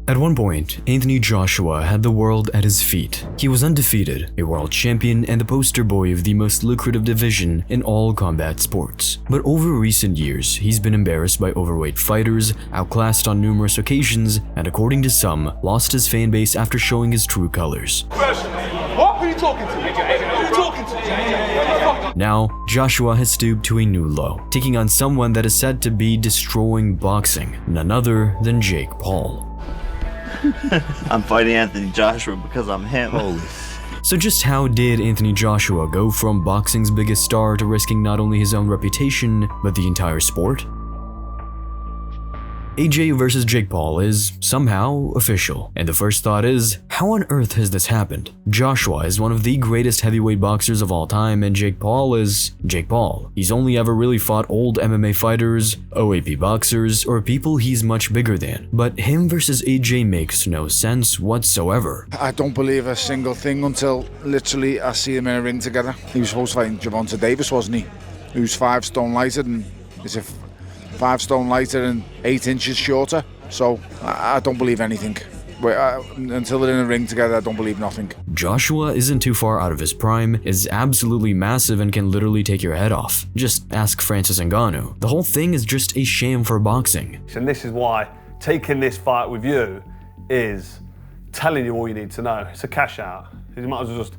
At one point, Anthony Joshua had the world at his feet. He was undefeated, a world champion, and the poster boy of the most lucrative division in all combat sports. But over recent years, he's been embarrassed by overweight fighters, outclassed on numerous occasions, and according to some, lost his fan base after showing his true colors. What? Who are you talking to? Who are you talking to? Now, Joshua has stooped to a new low, taking on someone that is said to be destroying boxing, none other than Jake Paul. I'm fighting Anthony Joshua because I'm him. Holy. So just how did Anthony Joshua go from boxing's biggest star to risking not only his own reputation, but the entire sport? AJ versus Jake Paul is somehow official, and the first thought is, how on earth has this happened? Joshua is one of the greatest heavyweight boxers of all time, and Jake Paul is Jake Paul. He's only ever really fought old MMA fighters, OAP boxers, or people he's much bigger than. But him versus AJ makes no sense whatsoever. I don't believe a single thing until literally I see him in a ring together. He was supposed to fight Gervonta Davis, wasn't he? Who's 5 stone lighter and is a 5 stone lighter and 8 inches shorter. So I don't believe anything. Until they're in a ring together, I don't believe nothing. Joshua isn't too far out of his prime, is absolutely massive and can literally take your head off. Just ask Francis Ngannou. The whole thing is just a sham for boxing. And this is why taking this fight with you is telling you all you need to know. It's a cash out. He might as well just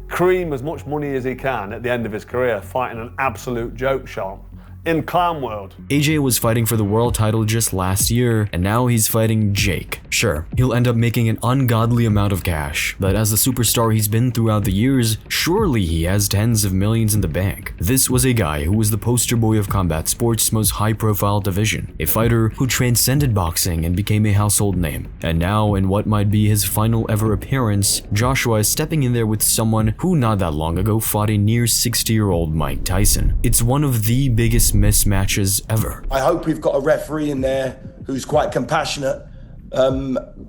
cream as much money as he can at the end of his career fighting an absolute joke show in clown world. AJ was fighting for the world title just last year, and now he's fighting Jake. Sure, he'll end up making an ungodly amount of cash, but as the superstar he's been throughout the years, surely he has tens of millions in the bank. This was a guy who was the poster boy of combat sports' most high-profile division, a fighter who transcended boxing and became a household name. And now, in what might be his final ever appearance, Joshua is stepping in there with someone who not that long ago fought a near 60-year-old Mike Tyson. It's one of the biggest mismatches ever. I hope we've got a referee in there who's quite compassionate,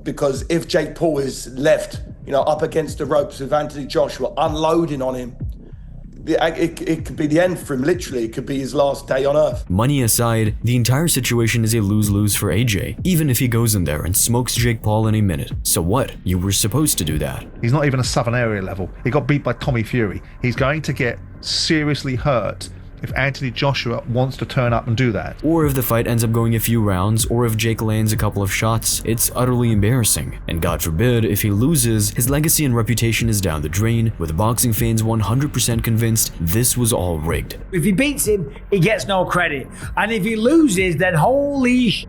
because if Jake Paul is left, up against the ropes with Anthony Joshua unloading on him, it could be the end for him, literally. It could be his last day on earth. Money aside, the entire situation is a lose-lose for AJ, even if he goes in there and smokes Jake Paul in a minute. So what? You were supposed to do that. He's not even a Southern area level. He got beat by Tommy Fury. He's going to get seriously hurt if Anthony Joshua wants to turn up and do that. Or if the fight ends up going a few rounds, or if Jake lands a couple of shots, it's utterly embarrassing. And God forbid, if he loses, his legacy and reputation is down the drain, with boxing fans 100% convinced this was all rigged. If he beats him, he gets no credit. And if he loses, then holy sh**.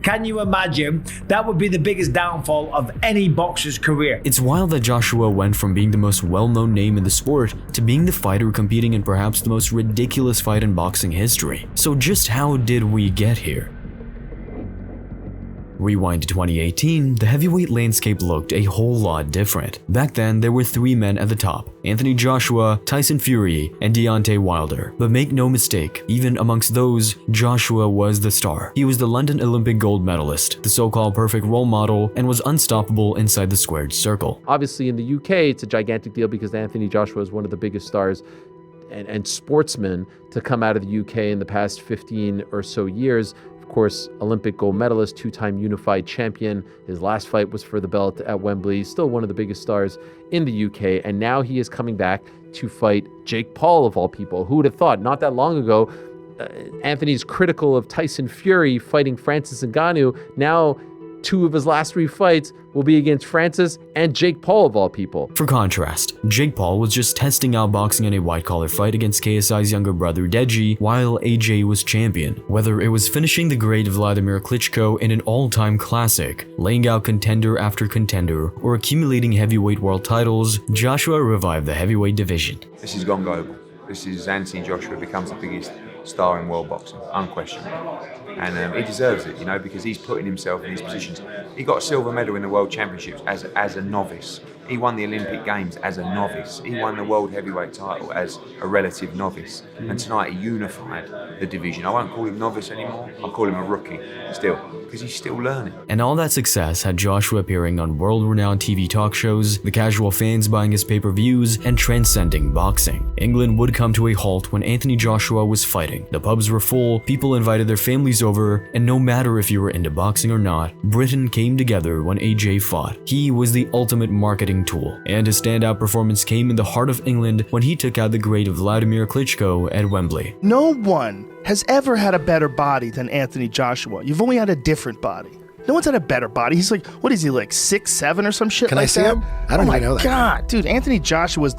Can you imagine? That would be the biggest downfall of any boxer's career. It's wild that Joshua went from being the most well-known name in the sport to being the fighter competing in perhaps the most ridiculous fight in boxing history. So just how did we get here? Rewind to 2018, the heavyweight landscape looked a whole lot different. Back then, there were 3 men at the top: Anthony Joshua, Tyson Fury, and Deontay Wilder. But make no mistake, even amongst those, Joshua was the star. He was the London Olympic gold medalist, the so-called perfect role model, and was unstoppable inside the squared circle. Obviously in the UK, it's a gigantic deal because Anthony Joshua is one of the biggest stars and sportsmen to come out of the UK in the past 15 or so years. Of course, Olympic gold medalist, 2-time unified champion. His last fight was for the belt at Wembley. Still one of the biggest stars in the UK. And now he is coming back to fight Jake Paul, of all people. Who would have thought? Not that long ago, Anthony's critical of Tyson Fury fighting Francis Ngannou. Now, 2 of his last 3 fights will be against Francis and Jake Paul, of all people. For contrast, Jake Paul was just testing out boxing in a white-collar fight against KSI's younger brother Deji, while AJ was champion. Whether it was finishing the great Vladimir Klitschko in an all-time classic, laying out contender after contender, or accumulating heavyweight world titles, Joshua revived the heavyweight division. This has gone global. This is Anthony Joshua becomes the biggest star in world boxing, unquestionably. And he deserves it, because he's putting himself in these positions. He got a silver medal in the World Championships as a novice. He won the Olympic Games as a novice. He won the World Heavyweight title as a relative novice. And tonight he unified the division. I won't call him novice anymore. I'll call him a rookie still, because he's still learning. And all that success had Joshua appearing on world-renowned TV talk shows, the casual fans buying his pay-per-views, and transcending boxing. England would come to a halt when Anthony Joshua was fighting. The pubs were full, people invited their families voiceover, and no matter if you were into boxing or not, Britain came together when AJ fought. He was the ultimate marketing tool, and his standout performance came in the heart of England when he took out the great Vladimir Klitschko at Wembley. No one has ever had a better body than Anthony Joshua. You've only had a different body. No one's had a better body. He's like, what is he, like 6'7" or some shit Can like I see that? him? I don't even know that. Oh my God, dude, Anthony Joshua was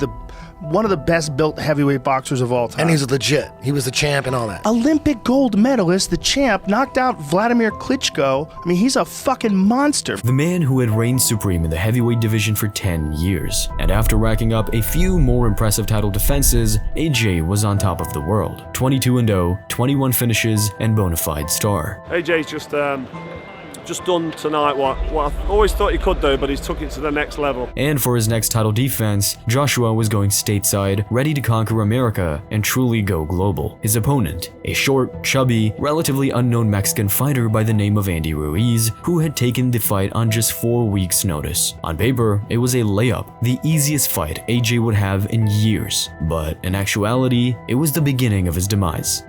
one of the best built heavyweight boxers of all time. And he's legit. He was the champ and all that. Olympic gold medalist, the champ, knocked out Vladimir Klitschko. I mean, he's a fucking monster. The man who had reigned supreme in the heavyweight division for 10 years. And after racking up a few more impressive title defenses, AJ was on top of the world. 22-0, 21 finishes, and bona fide star. AJ's just done tonight what I always thought he could do, but he's took it to the next level. And for his next title defense, Joshua was going stateside, ready to conquer America and truly go global. His opponent, a short, chubby, relatively unknown Mexican fighter by the name of Andy Ruiz, who had taken the fight on just 4 weeks' notice. On paper, it was a layup, the easiest fight AJ would have in years, but in actuality, it was the beginning of his demise.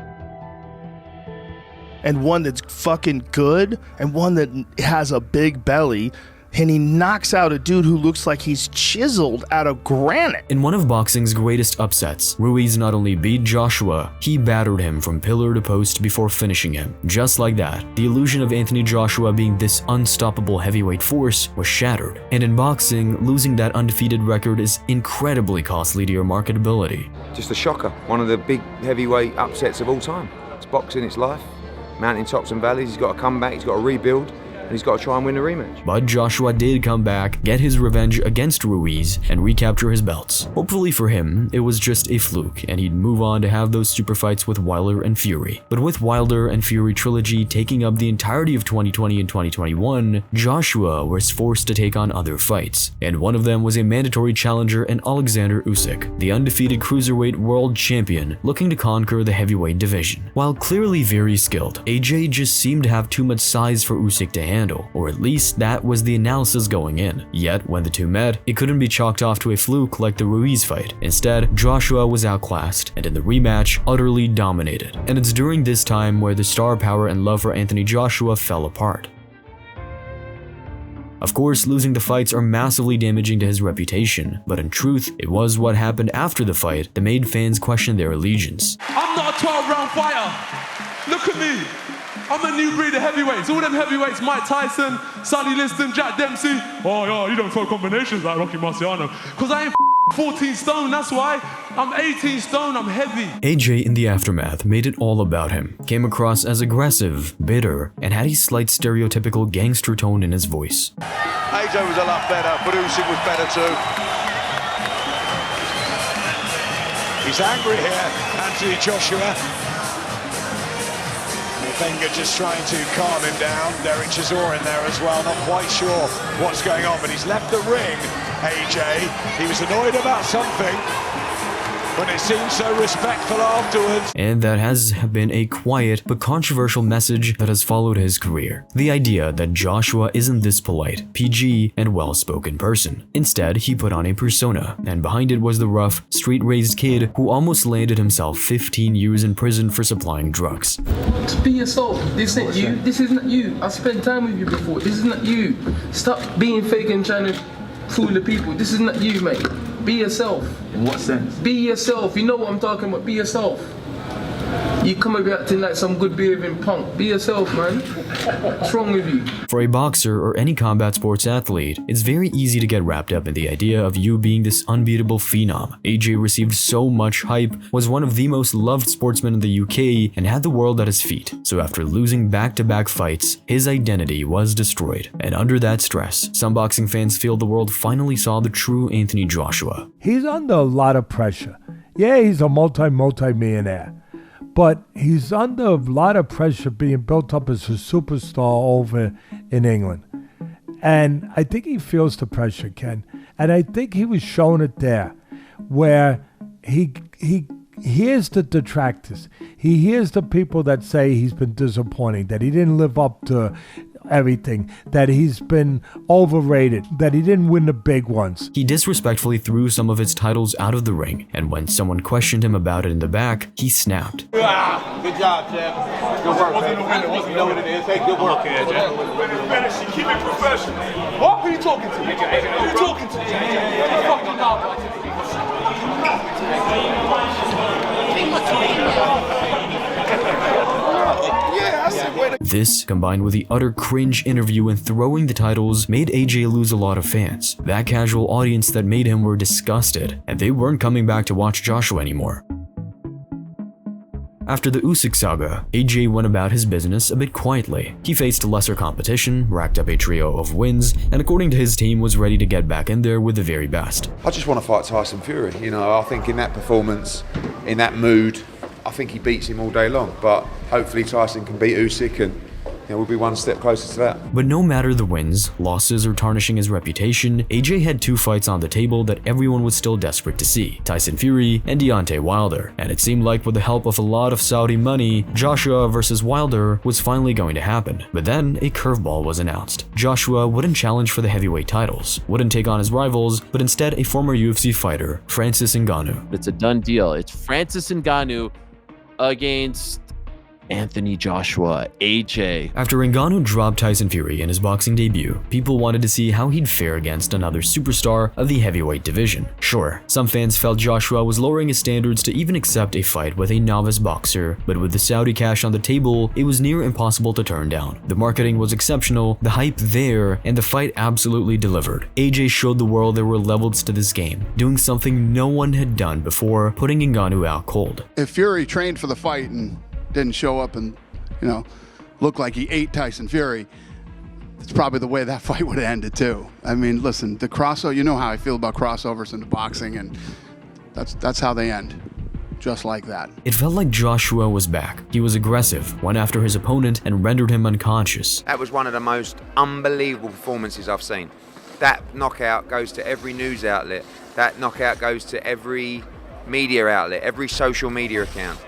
And one that's fucking good, and one that has a big belly, and he knocks out a dude who looks like he's chiseled out of granite. In one of boxing's greatest upsets, Ruiz not only beat Joshua, he battered him from pillar to post before finishing him. Just like that, the illusion of Anthony Joshua being this unstoppable heavyweight force was shattered. And in boxing, losing that undefeated record is incredibly costly to your marketability. Just a shocker. One of the big heavyweight upsets of all time. It's boxing, it's life. Mountain tops and valleys, he's got to come back, he's got to rebuild, and he's got to try and win a rematch. But Joshua did come back, get his revenge against Ruiz, and recapture his belts. Hopefully for him, it was just a fluke, and he'd move on to have those super fights with Wilder and Fury. But with Wilder and Fury trilogy taking up the entirety of 2020 and 2021, Joshua was forced to take on other fights, and one of them was a mandatory challenger in Alexander Usyk, the undefeated cruiserweight world champion, looking to conquer the heavyweight division. While clearly very skilled, AJ just seemed to have too much size for Usyk to handle, or at least that was the analysis going in. Yet when the two met, it couldn't be chalked off to a fluke like the Ruiz fight. Instead, Joshua was outclassed, and in the rematch, utterly dominated. And it's during this time where the star power and love for Anthony Joshua fell apart. Of course, losing the fights are massively damaging to his reputation, but in truth, it was what happened after the fight that made fans question their allegiance. I'm not a 12-round fighter. Look at me. I'm a new breed of heavyweights. All them heavyweights, Mike Tyson, Sonny Liston, Jack Dempsey. Oh, yeah, you don't throw combinations like Rocky Marciano. Because I ain't 14 stone, that's why. I'm 18 stone, I'm heavy. AJ in the aftermath made it all about him, came across as aggressive, bitter, and had a slight stereotypical gangster tone in his voice. AJ was a lot better, but Usyk was better too. He's angry here, Anthony Joshua. Wenger just trying to calm him down. Derek Chisora in there as well, not quite sure what's going on, but he's left the ring, AJ. He was annoyed about something, but it seems so respectful afterwards. And that has been a quiet but controversial message that has followed his career. The idea that Joshua isn't this polite, PG, and well-spoken person. Instead, he put on a persona, and behind it was the rough, street-raised kid who almost landed himself 15 years in prison for supplying drugs. Just be yourself. This ain't you. This isn't you. I spent time with you before. This isn't you. Stop being fake and trying to fool the people. This isn't you, mate. Be yourself. In what sense? Be yourself. You know what I'm talking about. Be yourself. You come and be acting like some good behaving punk. Be yourself, man. What's wrong with you? For a boxer or any combat sports athlete, it's very easy to get wrapped up in the idea of you being this unbeatable phenom. AJ received so much hype, was one of the most loved sportsmen in the UK, and had the world at his feet. So after losing back-to-back fights, his identity was destroyed. And under that stress, some boxing fans feel the world finally saw the true Anthony Joshua. He's under a lot of pressure. Yeah, he's a multi-millionaire. But he's under a lot of pressure being built up as a superstar over in England. And I think he feels the pressure, Ken. And I think he was showing it there, where he hears the detractors. He hears the people that say he's been disappointing, that he didn't live up to everything, that he's been overrated, that he didn't win the big ones. He disrespectfully threw some of his titles out of the ring, and when someone questioned him about it in the back, he snapped. Good job, Jeff. Good work, man. You know what it is. Hey, good work here, Jeff. Keep it professional. What? Who are you talking to? Who are you talking to? Fuck your mouth. This, combined with the utter cringe interview and throwing the titles, made AJ lose a lot of fans. That casual audience that made him were disgusted, and they weren't coming back to watch Joshua anymore. After the Usyk saga, AJ went about his business a bit quietly. He faced lesser competition, racked up a trio of wins, and according to his team was ready to get back in there with the very best. I just want to fight Tyson Fury. You know, I think in that performance, in that mood, I think he beats him all day long. But hopefully Tyson can beat Usyk and we'll be one step closer to that. But no matter the wins, losses, or tarnishing his reputation, AJ had two fights on the table that everyone was still desperate to see: Tyson Fury and Deontay Wilder. And it seemed like with the help of a lot of Saudi money, Joshua versus Wilder was finally going to happen. But then a curveball was announced. Joshua wouldn't challenge for the heavyweight titles, wouldn't take on his rivals, but instead a former UFC fighter, Francis Ngannou. It's a done deal. It's Francis Ngannou against Anthony Joshua, AJ. After Ngannou dropped Tyson Fury in his boxing debut, people wanted to see how he'd fare against another superstar of the heavyweight division. Sure, some fans felt Joshua was lowering his standards to even accept a fight with a novice boxer, but with the Saudi cash on the table, it was near impossible to turn down. The marketing was exceptional, the hype there, and the fight absolutely delivered. AJ showed the world there were levels to this game, doing something no one had done before, putting Ngannou out cold. If Fury trained for the fight and didn't show up and, look like he ate Tyson Fury, it's probably the way that fight would have ended too. I mean, listen, the crossover, you know how I feel about crossovers into boxing, and that's how they end. Just like that. It felt like Joshua was back. He was aggressive, went after his opponent, and rendered him unconscious. That was one of the most unbelievable performances I've seen. That knockout goes to every news outlet. That knockout goes to every media outlet, every social media account.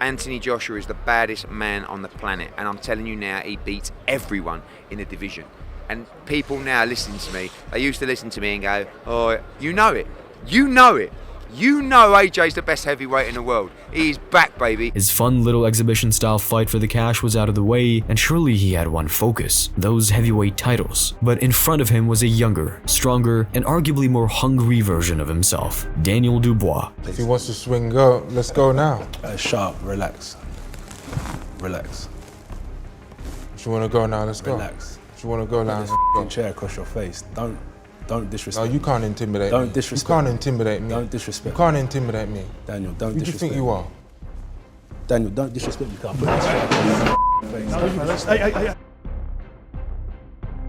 Anthony Joshua is the baddest man on the planet, and I'm telling you now, he beats everyone in the division. And people now listening to me, they used to listen to me and go, oh, you know it, you know it. You know AJ's the best heavyweight in the world. He's back, baby. His fun little exhibition-style fight for the cash was out of the way, and surely he had one focus: those heavyweight titles. But in front of him was a younger, stronger, and arguably more hungry version of himself, Daniel Dubois. If he wants to swing, go. Let's go now. Sharp, relax. Relax. If you want to go now, let's go. Relax. If you want to go now, let's go. Chair across your face. Don't disrespect. No, you can't intimidate me. Don't disrespect. You can't intimidate me. Don't disrespect. You can't intimidate me. Daniel, don't disrespect. Who do you think you are? Daniel, don't disrespect me. Can't put this face.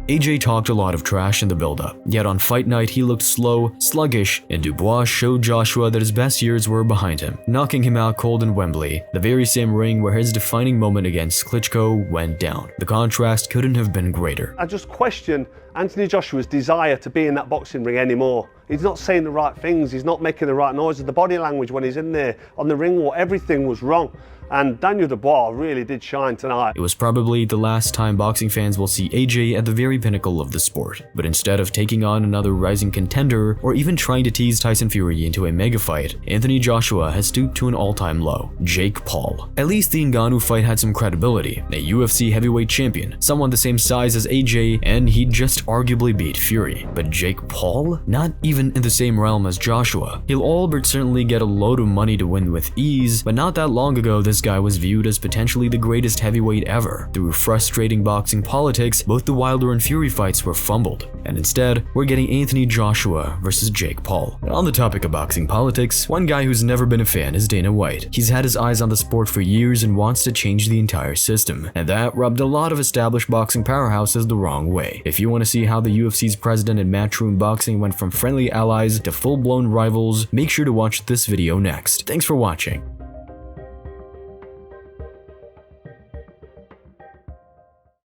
AJ talked a lot of trash in the build-up, yet on fight night he looked slow, sluggish, and Dubois showed Joshua that his best years were behind him, knocking him out cold in Wembley, the very same ring where his defining moment against Klitschko went down. The contrast couldn't have been greater. I just question Anthony Joshua's desire to be in that boxing ring anymore. He's not saying the right things, he's not making the right noises. The body language when he's in there on the ring wall, everything was wrong. And Daniel Dubois really did shine tonight. It was probably the last time boxing fans will see AJ at the very pinnacle of the sport. But instead of taking on another rising contender, or even trying to tease Tyson Fury into a mega fight, Anthony Joshua has stooped to an all-time low: Jake Paul. At least the Ngannou fight had some credibility. A UFC heavyweight champion, someone the same size as AJ, and he'd just arguably beat Fury. But Jake Paul? Not even in the same realm as Joshua. He'll all but certainly get a load of money to win with ease, but not that long ago this guy was viewed as potentially the greatest heavyweight ever. Through frustrating boxing politics, both the Wilder and Fury fights were fumbled, and instead, we're getting Anthony Joshua versus Jake Paul. And on the topic of boxing politics, one guy who's never been a fan is Dana White. He's had his eyes on the sport for years and wants to change the entire system, and that rubbed a lot of established boxing powerhouses the wrong way. If you want to see how the UFC's president and Matchroom Boxing went from friendly allies to full-blown rivals, make sure to watch this video next. Thanks for watching.